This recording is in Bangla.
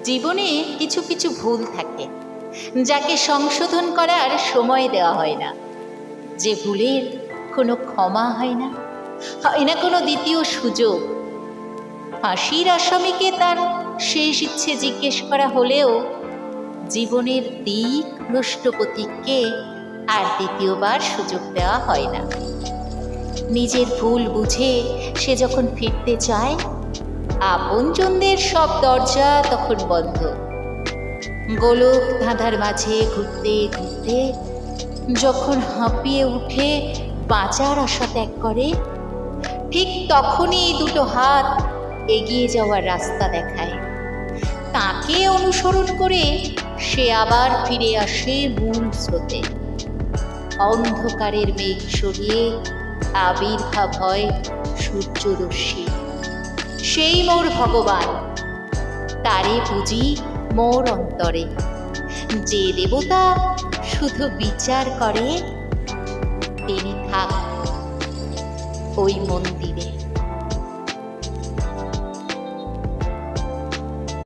জীবনে কিছু কিছু ভুল থাকে যাকে সংশোধন করার সময় দেওয়া হয় না, যে ভুলের কোনো ক্ষমা হয় না, হয় না কোনো দ্বিতীয় সুযোগ। ফাঁসির আসামিকে তার শেষ ইচ্ছে জিজ্ঞেস করা হলেও জীবনের দিক ভ্রষ্ট পথিককে আর দ্বিতীয়বার সুযোগ দেওয়া হয় না। নিজের ভুল বুঝে সে যখন ফিরতে চায়, আপনজনদের সব দরজা তখন বন্ধ। গোলক ধাঁধার মাঝে ঘুরতে ঘুরতে যখন হাঁপিয়ে উঠে বাঁচার আশা ত্যাগ করে, ঠিক তখনই দুটো হাত এগিয়ে যাওয়ার রাস্তা দেখায়। তাকে অনুসরণ করে সে আবার ফিরে আসে মূল স্রোতে। অন্ধকারের মেঘ সরিয়ে আবির্ভাব হয় সূর্যরশ্মি। সেই মোর ভগবান, তারে পুজি মোর অন্তরে। যে দেবতা শুধু বিচার করে, তিনি থাক ওই মন্দিরে।